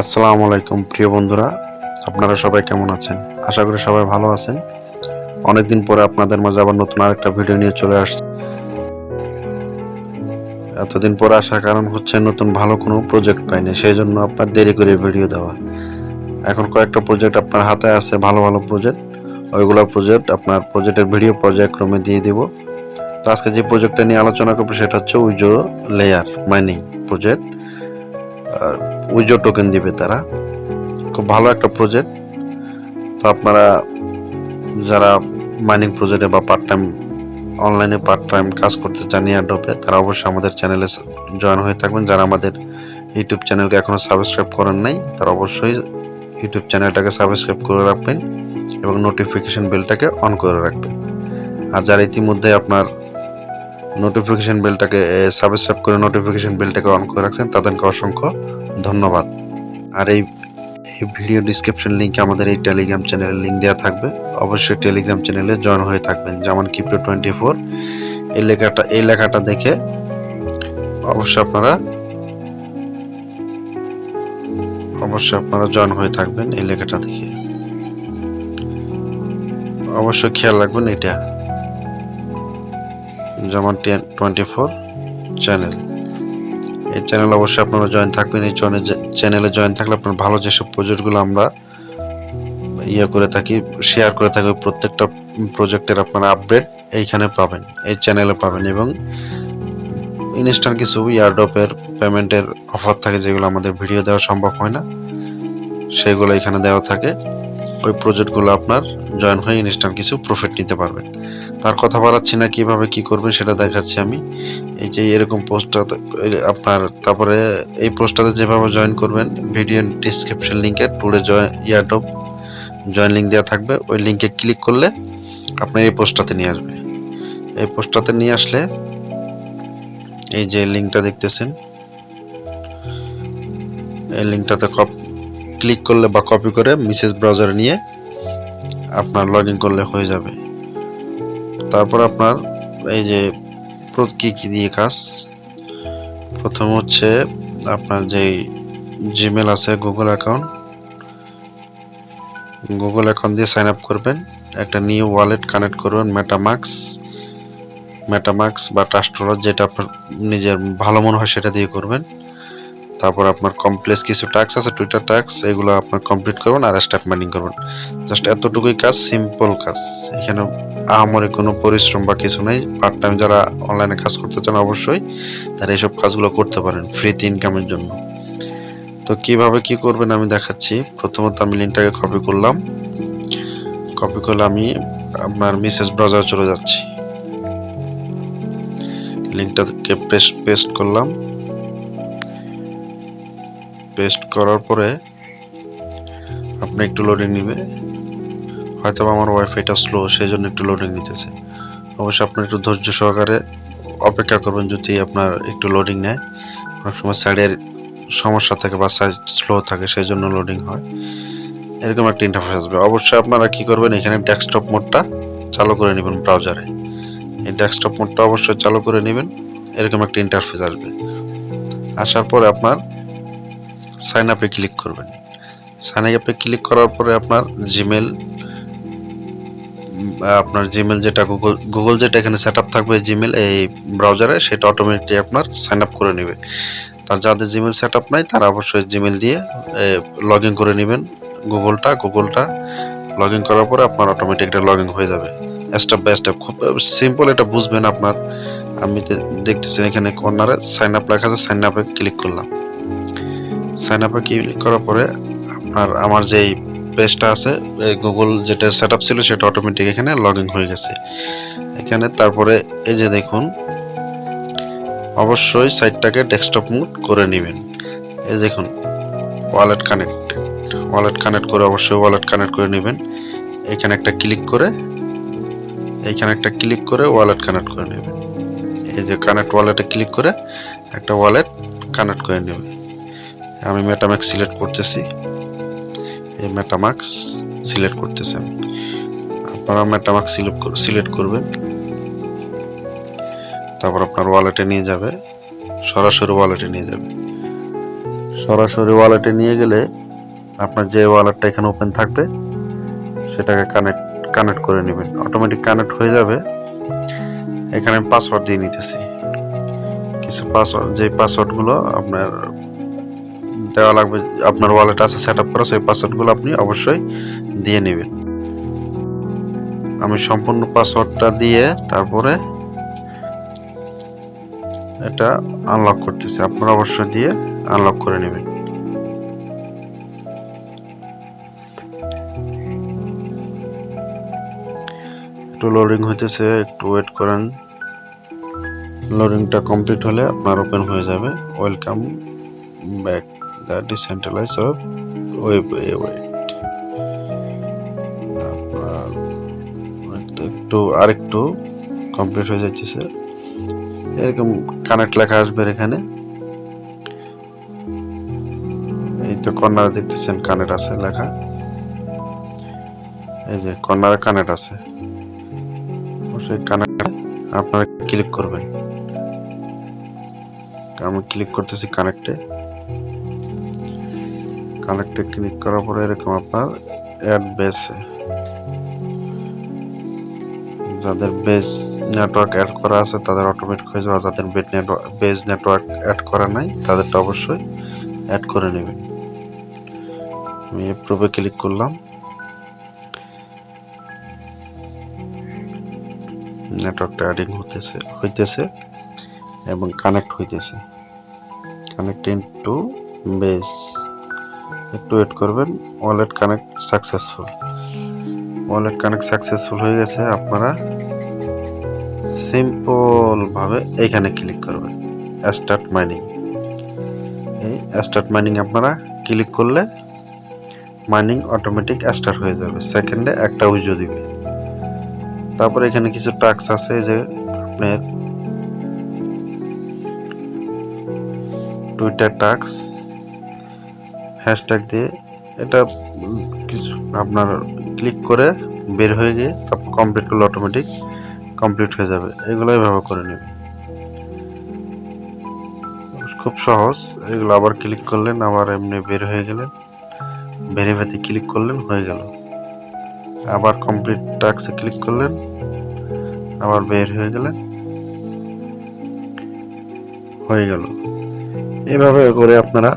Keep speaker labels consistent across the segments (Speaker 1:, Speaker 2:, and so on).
Speaker 1: আসসালামু আলাইকুম প্রিয় বন্ধুরা, আপনারা সবাই কেমন আছেন? আশা করি সবাই ভালো আছেন। অনেকদিন পরে আপনাদের মাঝে আবার নতুন আরেকটা ভিডিও নিয়ে চলে আসছি। এতদিন পরে আসার কারণ হচ্ছে নতুন ভালো কোনো প্রজেক্ট পাইনি, সেই জন্য আপনার দেরি করে ভিডিও দেওয়া। এখন কয়েকটা প্রজেক্ট আপনার হাতে আছে, ভালো ভালো প্রজেক্ট। ওইগুলো প্রজেক্ট আপনার প্রজেক্টের ভিডিও পর্যায়ক্রমে দিয়ে দিব। তো আজকে যে প্রজেক্টটা নিয়ে আলোচনা করবো সেটা হচ্ছে উইজো লেয়ার মাইনিং প্রজেক্ট। উইজো টোকেন দিবে তারা, খুব ভালো একটা প্রজেক্ট। তো আপনারা যারা মাইনিং প্রজেক্টে বা অনলাইনে পার্ট টাইম কাজ করতে চান এয়ারড্রপে, তারা অবশ্যই আমাদের চ্যানেলে জয়েন হয়ে থাকবেন। যারা আমাদের ইউটিউব চ্যানেলকে এখনো সাবস্ক্রাইব করেন নাই, তারা অবশ্যই ইউটিউব চ্যানেলটাকে সাবস্ক্রাইব করে রাখবেন এবং নোটিফিকেশন বেলটাকে অন করে রাখবেন। আর যারা ইতিমধ্যে আপনার নোটিফিকেশন বেলটাকে সাবস্ক্রাইব করে নোটিফিকেশন বেলটাকে অন করে রাখছেন, তাদেরকে অসংখ্য ধন্যবাদ। আর এই ভিডিও ডিসক্রিপশন লিংকে আমাদের এই টেলিগ্রাম চ্যানেলের লিংক দেওয়া থাকবে। অবশ্যই টেলিগ্রাম চ্যানেলে জয়েন হয়ে থাকবেন। যেমন ক্রিপ্টো 24 এই লেখাটা দেখে অবশ্যই আপনারা জয়েন হয়ে থাকবেন। এই লেখাটা দেখে অবশ্যই খেয়াল রাখবেন এটা, যেমন 24 চ্যানেল। এই চ্যানেল অবশ্যই আপনারা জয়েন থাকবেন। এই চ্যানেলে জয়েন থাকলে আপনার ভালো যেসব প্রজেক্টগুলো আমরা করে থাকি, শেয়ার করে থাকি, প্রত্যেকটা প্রজেক্টের আপনারা আপডেট এইখানে পাবেন, এই চ্যানেলে পাবেন। এবং ইনস্ট্যান্ট কিছু এয়ারড্রপের পেমেন্টের অফার থাকে, যেগুলো আমাদের ভিডিও দেওয়া সম্ভব হয় না, সেগুলো এখানে দেওয়া থাকে। ওই প্রজেক্টগুলো আপনার জয়েন হয়ে ইনস্ট্যান্ট কিছু প্রফিট নিতে পারবেন। তার কথা বাড়াচ্ছি না, কিভাবে কি করবেন সেটা দেখাচ্ছি আমি। এই যে এরকম পোস্টটাতে আপনার, তারপরে এই পোস্টটাতে যেভাবে জয়েন করবেন, ভিডিও ডিসক্রিপশন লিঙ্কে টুডে এয়ারড্রপ জয়েন লিঙ্ক দেওয়া থাকবে। ওই লিঙ্কে ক্লিক করলে আপনার এই পোস্টটাতে নিয়ে আসবে। এই পোস্টটাতে নিয়ে আসলে এই যে লিঙ্কটা দেখতেছেন, এই লিঙ্কটাতে ক্লিক করলে বা কপি করে মেসেজ ব্রাউজারে নিয়ে আপনার লগ ইন করলে হয়ে যাবে। তারপর আপনার এই যে কি দিয়ে কাজ, প্রথম হচ্ছে আপনার যে জিমেল আছে, গুগল অ্যাকাউন্ট দিয়ে সাইন আপ করবেন। একটা নিউ ওয়ালেট কানেক্ট করবেন, মেটামাক্স বা ট্রাস্টওয়ালেট, যেটা আপনার নিজের ভালো মনে হয় সেটা দিয়ে করবেন। তারপর আপনার কমপ্লেক্স কিছু টাস্ক আছে, টুইটার টাস্ক, এগুলো আপনার কমপ্লিট করবেন আর স্টার্ট মাইনিং করবেন। জাস্ট এতটুকুই কাজ, সিম্পল কাজ। এখানে আহামরি কোনো পরিশ্রম বা কিছু নেই। পার্ট টাইম যারা অনলাইনে কাজ করতে চান, অবশ্যই তারা এইসব কাজগুলো করতে পারেন ফ্রিতে ইনকামের জন্য। তো কিভাবে কি করবেন আমি দেখাচ্ছি। প্রথমত আমি লিঙ্কটাকে কপি করলে আমি আপনার মেসেজ ব্রাউজার চলে যাচ্ছি। লিঙ্কটাকে পেস্ট করলাম। পেস্ট করার পরে আপনি একটু লোডিং নিবে, হয়তো আমার ওয়াইফাইটা স্লো, সেই জন্য একটু লোডিং নিতেছে। অবশ্যই আপনার একটু ধৈর্য সহকারে অপেক্ষা করবেন যদি আপনার একটু লোডিং নেয়। অনেক সময় সাইডের সমস্যা থাকে বা সাইড স্লো থাকে, সেই জন্য লোডিং হয়। এরকম একটা ইন্টারফেস আসবে। অবশ্যই আপনারা কি করবেন, এখানে ডেস্কটপ মোডটা চালু করে নেবেন ব্রাউজারে। এই ডেস্কটপ মোডটা অবশ্যই চালু করে নেবেন। এরকম একটা ইন্টারফেস আসবে। আসার পরে আপনার সাইন আপে ক্লিক করবেন। সাইন আপে ক্লিক করার পরে আপনার জিমেল যেটা গুগল যেটা এখানে সেট আপ থাকবে, জিমেল এই ব্রাউজারে, সেটা অটোমেটিক আপনার সাইন আপ করে নেবে। তার যাদের জিমেল সেট আপ নাই, তারা অবশ্যই জিমেল দিয়ে লগ ইন করে নেবেন। গুগলটা লগ ইন করার পরে আপনার অটোমেটিক এটা লগ ইন হয়ে যাবে স্টেপ বাই স্টেপ। খুব সিম্পল, এটা বুঝবেন আপনার। আমি দেখতেছেন এখানে কর্নারে সাইন আপ লেখা আছে, সাইন আপে ক্লিক করলাম। সাইন আপে ক্লিক করার পরে আপনার আমার যেই পেজটা আছে, গুগল যেটা সেট আপ ছিল, সেটা অটোমেটিক এখানে লগ ইন হয়ে গেছে এখানে। তারপরে এই যে দেখুন, অবশ্যই সাইটটাকে ডেস্কটপ মোড করে নেবেন। এই দেখুন, ওয়ালেট কানেক্ট করে অবশ্যই ওয়ালেট কানেক্ট করে নেবেন। এখানে একটা ক্লিক করে ওয়ালেট কানেক্ট করে নেবেন। এই যে কানেক্ট ওয়ালেটে ক্লিক করে একটা ওয়ালেট কানেক্ট করে নেবেন। আমি মেটামাক্স সিলেক্ট করতেছি। এই মেটামাক্স সিলেক্ট করতেছি আমি। আপনারা মেটামাক্স সিলেক্ট করবেন। তারপর আপনার ওয়ালেটে নিয়ে যাবে, সরাসরি ওয়ালেটে নিয়ে যাবে। সরাসরি ওয়ালেটে নিয়ে গেলে আপনার যে ওয়ালেটটা এখানে ওপেন থাকবে সেটাকে কানেক্ট করে নেবেন, অটোমেটিক কানেক্ট হয়ে যাবে। এখানে আমি পাসওয়ার্ড দিয়ে নিতেছি, কিছু পাসওয়ার্ড, যে পাসওয়ার্ডগুলো আপনার দেওয়া লাগবে, আপনার ওয়ালেট আছে সেট আপ করা, সেই পাসওয়ার্ডগুলো আপনি অবশ্যই দিয়ে নেবেন। আমি সম্পূর্ণ পাসওয়ার্ডটা দিয়ে তারপরে এটা আনলক করতেছি, আপনারা অবশ্যই দিয়ে আনলক করে নেবেন। একটু লোডিং হইতেছে, একটু ওয়েট করেন। লোডিংটা কমপ্লিট হলে আপনার ওপেন হয়ে যাবে। Welcome back the decentralize of web wait. একটু আরেকটু কমপ্লিট হয়ে যাচ্ছে, এরকম কানেক্ট লেখা আসবে এখানে। এই তো কর্নারে দেখতেছেন কানেক্ট আছে লেখা, এই যে কর্নারে কানেক্ট আছে, সেই কানেক্টে আপনারা ক্লিক করবেন। আমি ক্লিক করতেছি কানেক্টে ক্লিক করার পরে এরকম আপনার অ্যাড বেসে, যাদের বেস নেটওয়ার্ক অ্যাড করা আছে তাদের অটোমেটিক হয়ে যাবে, যাদের বেস নেটওয়ার্ক অ্যাড করা নাই তাদেরটা অবশ্যই অ্যাড করে নেবেন। আমি অ্যাপ্রুভে ক্লিক করলাম, নেটওয়ার্কটা অ্যাডিং হইতেছে এবং কানেক্ট হইতেছে, কানেক্টিং টু বেস। একটু ওয়েট করবেন। ওয়ালেট কানেক্ট সাকসেসফুল হয়ে গেছে। আপনারা সিম্পল ভাবে এইখানে ক্লিক করবেন, স্টার্ট মাইনিং। এই স্টার্ট মাইনিং আপনারা ক্লিক করলে মাইনিং অটোমেটিক স্টার্ট হয়ে যাবে, সেকেন্ডে একটা উইজো দিবে। তারপরে এখানে কিছু টাস্ক আছে, যে আপনার টুইটার টাস্ক হ্যাশট্যাগ দিয়ে এটা কিছু আপনার ক্লিক করে বের হয়ে গিয়ে তারপর কমপ্লিট করলে অটোমেটিক কমপ্লিট হয়ে যাবে। এগুলো এভাবে করে নেবে, খুব সহজ। এগুলো আবার ক্লিক করলেন, আবার এমনি বের হয়ে গেলেন, ভেরিফাইতে ক্লিক করলেন, হয়ে গেল। আবার কমপ্লিট টাস্কে ক্লিক করলেন, আবার বের হয়ে গেলেন, হয়ে গেল। এভাবে করে আপনারা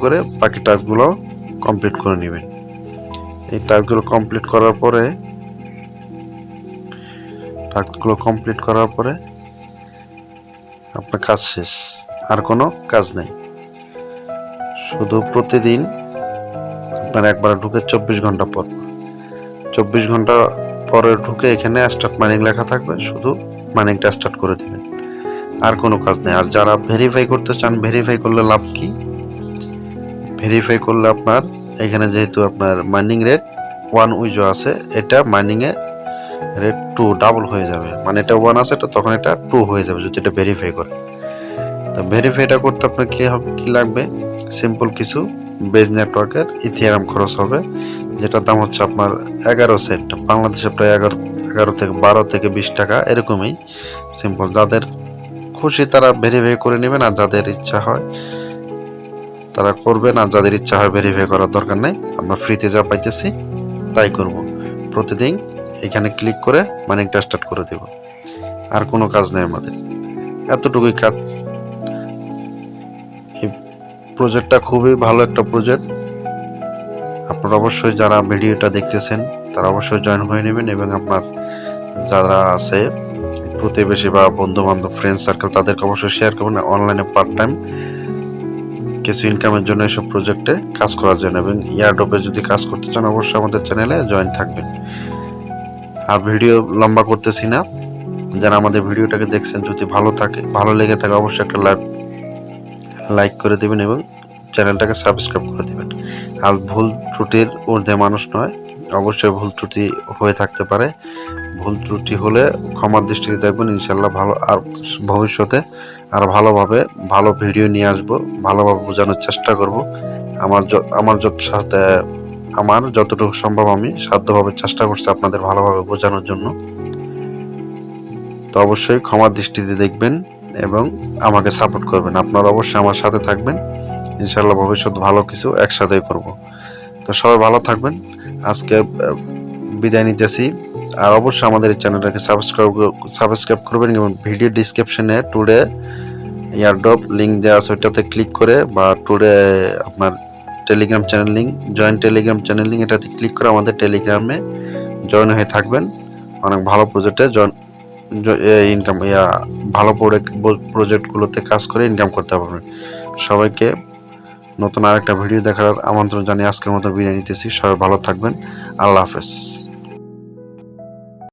Speaker 1: করে বাকি টাস্কগুলো কমপ্লিট করে নেবেন। এই টাস্কগুলো কমপ্লিট করার পরে আপনার কাজ শেষ, আর কোনো কাজ নাই। শুধু প্রতিদিন আপনার একবার ঢুকে 24 ঘন্টা পরে ঢুকে এখানে স্টার্ট মাইনিং লেখা থাকবে, শুধু মাইনিংটা স্টার্ট করে দিবেন, আর কোনো কাজ নেই। আর যারা ভেরিফাই করতে চান, ভেরিফাই করলে লাভ কি? ভেরিফাই করলে আপনার এখানে যেহেতু আপনার মাইনিং রেট 1 উইজো আছে, এটা মাইনিংয়ে রেট 2 ডাবল হয়ে যাবে, মানে এটা 1 আছে এটা তখন এটা 2 হয়ে যাবে যদি এটা ভেরিফাই করে। তো ভেরিফাইটা করতে আপনার কি লাগবে? সিম্পল কিছু বেজ নেটওয়ার্কের ইথিয়ারাম খরচ হবে, যেটার দাম হচ্ছে আপনার 11 সেন্ট, বাংলাদেশে প্রায় 11 থেকে 12 থেকে 20 টাকা এরকমই। সিম্পল, যাদের খুশি তারা ভেরিফাই করে নেবেন, আর যাদের ইচ্ছা হয় তারা করবেন, আর যাদের ইচ্ছা হয় ভেরিফাই করার দরকার নেই, আমরা ফ্রিতে যা পাইতেছি তাই করব। প্রতিদিন এখানে ক্লিক করে মাইনিংটা স্টার্ট করে দেব, আর কোনো কাজ নেই আমাদের, এতটুকুই কাজ। এই প্রজেক্টটা খুবই ভালো একটা প্রজেক্ট। আপনারা অবশ্যই যারা ভিডিওটা দেখতেছেন তারা অবশ্যই জয়েন হয়ে নেবেন, এবং আপনার যারা আছে প্রতিবেশী বা বন্ধু বান্ধব ফ্রেন্ড সার্কেল তাদেরকে অবশ্যই শেয়ার করবেন অনলাইনে পার্ট টাইম কিছু ইনকামের জন্য এসব প্রজেক্টে কাজ করার জন্য। এবং ইয়ারড্রপে যদি কাজ করতে চান অবশ্যই আমাদের চ্যানেলে জয়েন থাকবেন। আর ভিডিও লম্বা করতেছি না, যারা আমাদের ভিডিওটাকে দেখছেন যদি ভালো লেগে থাকে অবশ্যই একটা লাইক করে দেবেন এবং চ্যানেলটাকে সাবস্ক্রাইব করে দেবেন। আর ভুল ত্রুটির ঊর্ধ্বে মানুষ নয়, অবশ্যই ভুল ত্রুটি হয়ে থাকতে পারে। ভুল ত্রুটি হলে ক্ষমার দৃষ্টিতে দেখবেন, ইনশাল্লাহ আর ভবিষ্যতে আর ভালো ভিডিও নিয়ে আসবো, ভালোভাবে বোঝানোর চেষ্টা করব। আমার যতটুকু সম্ভব আমি সাধ্যভাবে চেষ্টা করছি আপনাদের ভালোভাবে বোঝানোর জন্য। তো অবশ্যই ক্ষমার দৃষ্টিতে দেখবেন এবং আমাকে সাপোর্ট করবেন। আপনারা অবশ্যই আমার সাথে থাকবেন, ইনশাল্লাহ ভবিষ্যৎ ভালো কিছু একসাথেই করব। তো সবাই ভালো থাকবেন, আজকে বিদায় নিতেছি। আর অবশ্যই আমাদের এই চ্যানেলটাকে সাবস্ক্রাইব করবেন এবং ভিডিও ডিসক্রিপশনে টুডে এয়ারড্রপ লিঙ্ক দেওয়া আছে, ওইটাতে ক্লিক করে বা টুডে আপনার Telegram channel link, joint Telegram channel link, এটাতে ক্লিক করে আমাদের টেলিগ্রামে জয়েন হয়ে থাকবেন। অনেক ভালো প্রজেক্টে ইনকাম ভালো প্রজেক্টগুলোতে কাজ করে ইনকাম করতে পারবেন। সবাইকে নতুন আরেকটা ভিডিও দেখার আমন্ত্রণ জানিয়ে আজকের মতো বিদায় নিতেছি। সবাই ভালো থাকবেন, আল্লাহ হাফেজ।